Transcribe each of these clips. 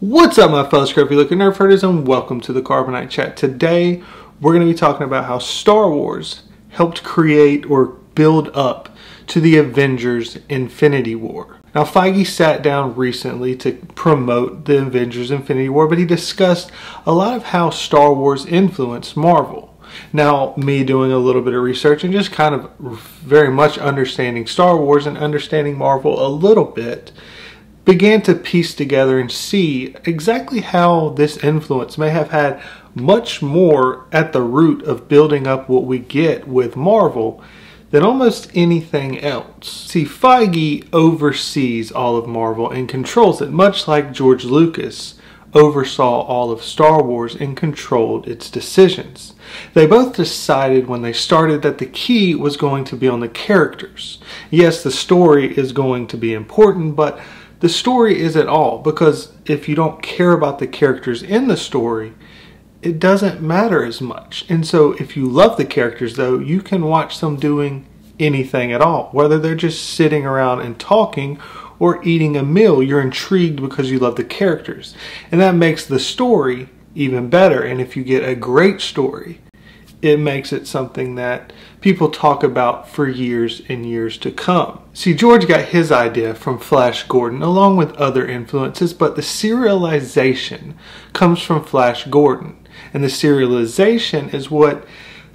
What's up, my fellow scruffy looking nerf herders, and welcome to the Carbonite Chat. Today we're going to be talking about how Star Wars helped create or build up to the Avengers Infinity War. Now, Feige sat down recently to promote the Avengers Infinity War, but he discussed a lot of how Star Wars influenced Marvel. Now, me doing a little bit of research and just kind of very much understanding Star Wars and understanding Marvel a little bit, began to piece together and see exactly how this influence may have had much more at the root of building up what we get with Marvel than almost anything else. See, Feige oversees all of Marvel and controls it, much like George Lucas oversaw all of Star Wars and controlled its decisions. They both decided when they started that the key was going to be on the characters. Yes, the story is going to be important, but the story isn't all, because if you don't care about the characters in the story, it doesn't matter as much. And so if you love the characters, though, you can watch them doing anything at all. Whether they're just sitting around and talking or eating a meal, you're intrigued because you love the characters. And that makes the story even better. And if you get a great story, it makes it something that people talk about for years and years to come. See, George got his idea from Flash Gordon along with other influences, but the serialization comes from Flash Gordon. And the serialization is what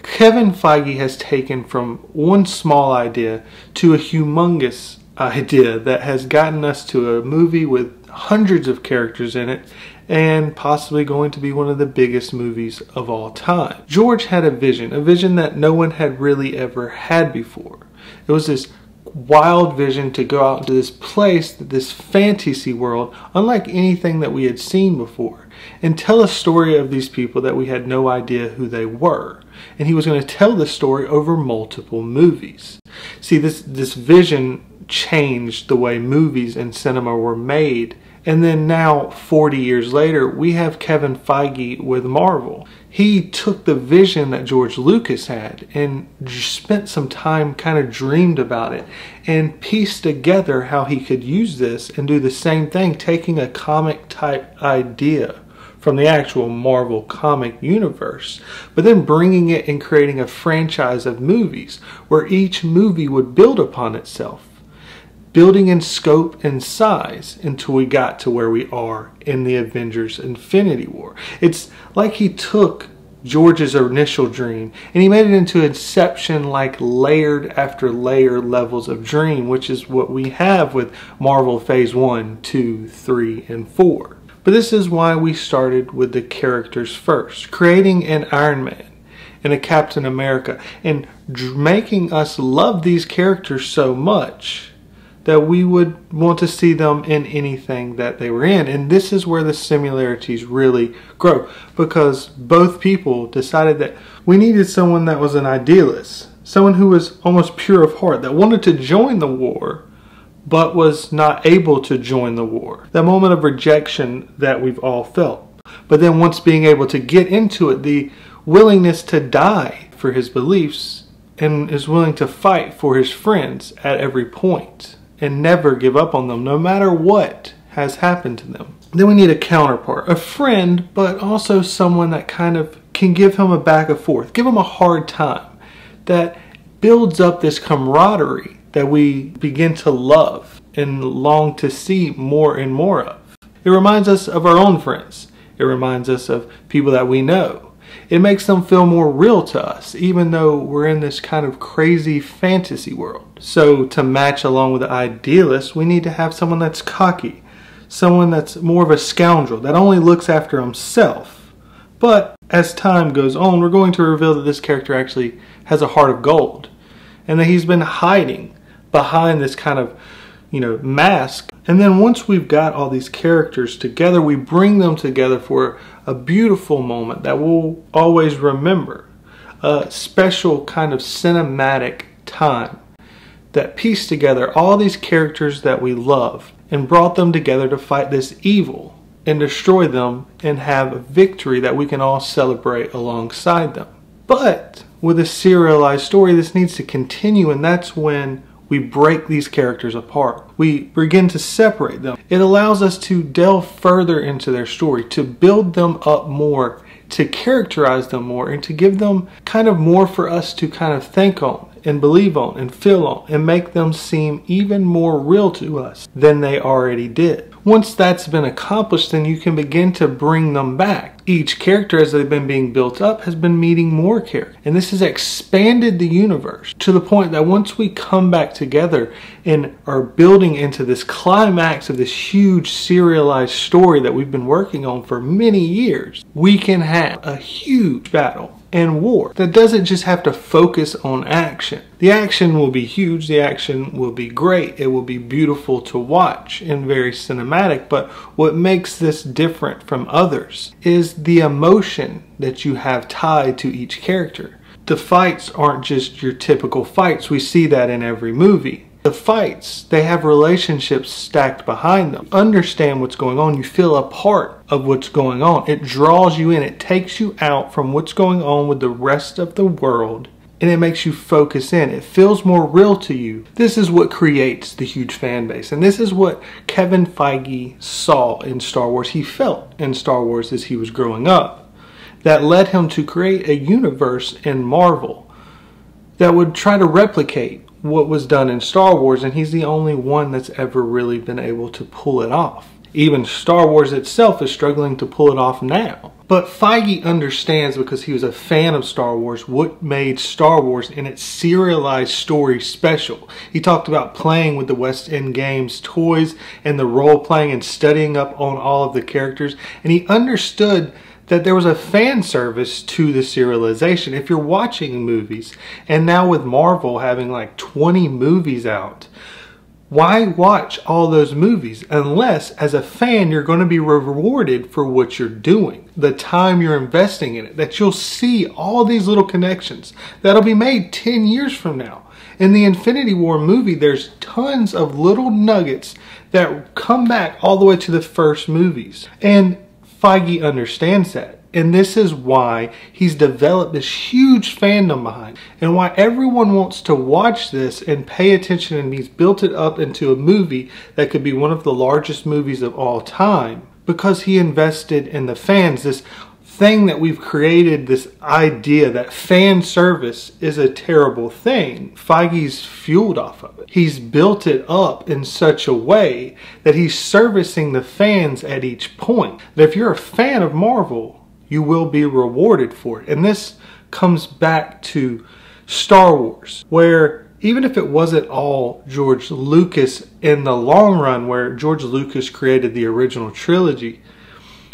Kevin Feige has taken from one small idea to a humongous idea that has gotten us to a movie with hundreds of characters in it and possibly going to be one of the biggest movies of all time. George had a vision that no one had really ever had before. It was this wild vision to go out into this place, this fantasy world, unlike anything that we had seen before, and tell a story of these people that we had no idea who they were. And he was going to tell this story over multiple movies. See, this vision changed the way movies and cinema were made. And then now, 40 years later, we have Kevin Feige with Marvel. He took the vision that George Lucas had and spent some time, kind of dreamed about it, and pieced together how he could use this and do the same thing, taking a comic type idea from the actual Marvel comic universe, but then bringing it and creating a franchise of movies where each movie would build upon itself, building in scope and size until we got to where we are in the Avengers Infinity War. It's like he took George's initial dream and he made it into Inception, like layered after layer levels of dream, which is what we have with Marvel Phase 1, 2, 3, and 4. But this is why we started with the characters first, creating an Iron Man and a Captain America and making us love these characters so much that we would want to see them in anything that they were in. And this is where the similarities really grow, because both people decided that we needed someone that was an idealist, someone who was almost pure of heart, that wanted to join the war but was not able to join the war. That moment of rejection that we've all felt. But then once being able to get into it, the willingness to die for his beliefs and is willing to fight for his friends at every point and never give up on them, no matter what has happened to them. Then we need a counterpart, a friend, but also someone that kind of can give him a back and forth, give him a hard time, that builds up this camaraderie that we begin to love and long to see more and more of. It reminds us of our own friends. It reminds us of people that we know. It makes them feel more real to us, even though we're in this kind of crazy fantasy world. So to match along with the idealist, we need to have someone that's cocky, someone that's more of a scoundrel, that only looks after himself. But as time goes on, we're going to reveal that this character actually has a heart of gold, and that he's been hiding behind this kind of, mask. And then once we've got all these characters together, we bring them together for a beautiful moment that we'll always remember. A special kind of cinematic time that pieced together all these characters that we love and brought them together to fight this evil and destroy them and have a victory that we can all celebrate alongside them. But with a serialized story, this needs to continue, and that's when we break these characters apart. we begin to separate them. It allows us to delve further into their story, to build them up more, to characterize them more, and to give them kind of more for us to kind of think on and believe on and feel on and make them seem even more real to us than they already did. Once that's been accomplished, then you can begin to bring them back. Each character, as they've been being built up, has been meeting more characters. And this has expanded the universe to the point that once we come back together and are building into this climax of this huge serialized story that we've been working on for many years, we can have a huge battle and war that doesn't just have to focus on action. The action will be huge, the action will be great, it will be beautiful to watch and very cinematic, but what makes this different from others is the emotion that you have tied to each character. The fights aren't just your typical fights, we see that in every movie. The fights, they have relationships stacked behind them. Understand what's going on. You feel a part of what's going on. It draws you in. It takes you out from what's going on with the rest of the world, and it makes you focus in. It feels more real to you. This is what creates the huge fan base, and this is what Kevin Feige saw in Star Wars. He felt in Star Wars as he was growing up. That led him to create a universe in Marvel that would try to replicate what was done in Star Wars, and he's the only one that's ever really been able to pull it off. Even Star Wars itself is struggling to pull it off now. But Feige understands, because he was a fan of Star Wars, what made Star Wars and its serialized story special. He talked about playing with the West End Games toys and the role playing and studying up on all of the characters, and he understood that there was a fan service to the serialization. If you're watching movies, and now with Marvel having like 20 movies out, why watch all those movies unless as a fan you're going to be rewarded for what you're doing, the time you're investing in it, that you'll see all these little connections that'll be made 10 years from now. In the Infinity War movie, there's tons of little nuggets that come back all the way to the first movies. And Feige understands that, and this is why he's developed this huge fandom behind it, and why everyone wants to watch this and pay attention, and he's built it up into a movie that could be one of the largest movies of all time, because he invested in the fans. This thing that we've created, this idea that fan service is a terrible thing, Feige's fueled off of it. He's built it up in such a way that he's servicing the fans at each point. That if you're a fan of Marvel, you will be rewarded for it. And this comes back to Star Wars, where even if it wasn't all George Lucas in the long run, where George Lucas created the original trilogy,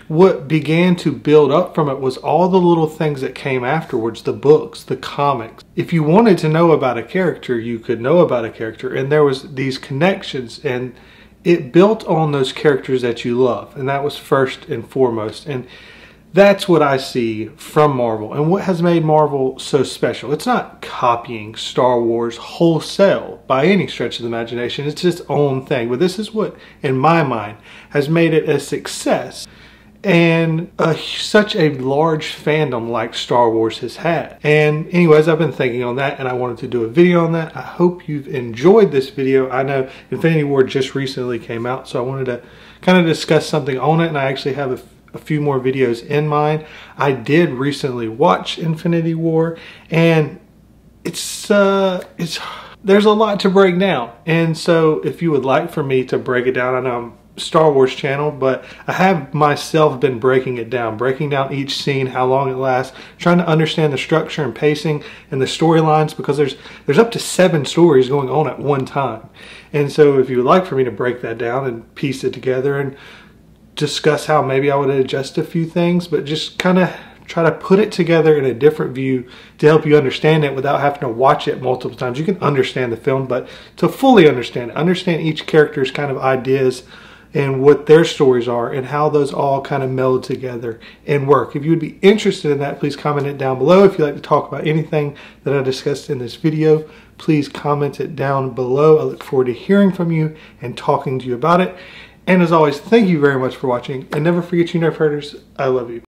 what began to build up from it was all the little things that came afterwards, the books, the comics. If you wanted to know about a character, you could know about a character, and there was these connections, and it built on those characters that you love, and that was first and foremost. And that's what I see from Marvel, and what has made Marvel so special. It's not copying Star Wars wholesale by any stretch of the imagination. It's its own thing, but this is what, in my mind, has made it a success. And such a large fandom like Star Wars has had. And anyways, I've been thinking on that, and I wanted to do a video on that. I hope you've enjoyed this video. I know Infinity War just recently came out, so I wanted to kind of discuss something on it, and I actually have a few more videos in mind. I did recently watch Infinity War, and there's a lot to break down. And so if you would like for me to break it down, I know I'm Star Wars channel, but I have myself been breaking down each scene, how long it lasts, trying to understand the structure and pacing and the storylines, because there's up to 7 stories going on at one time. And so if you would like for me to break that down and piece it together and discuss how maybe I would adjust a few things, but just kind of try to put it together in a different view to help you understand it without having to watch it multiple times. You can understand the film, but to fully understand it, understand each character's kind of ideas and what their stories are, and how those all kind of meld together and work. If you would be interested in that, please comment it down below. If you'd like to talk about anything that I discussed in this video, please comment it down below. I look forward to hearing from you and talking to you about it. And as always, thank you very much for watching, and never forget, you Nerf Herders, I love you.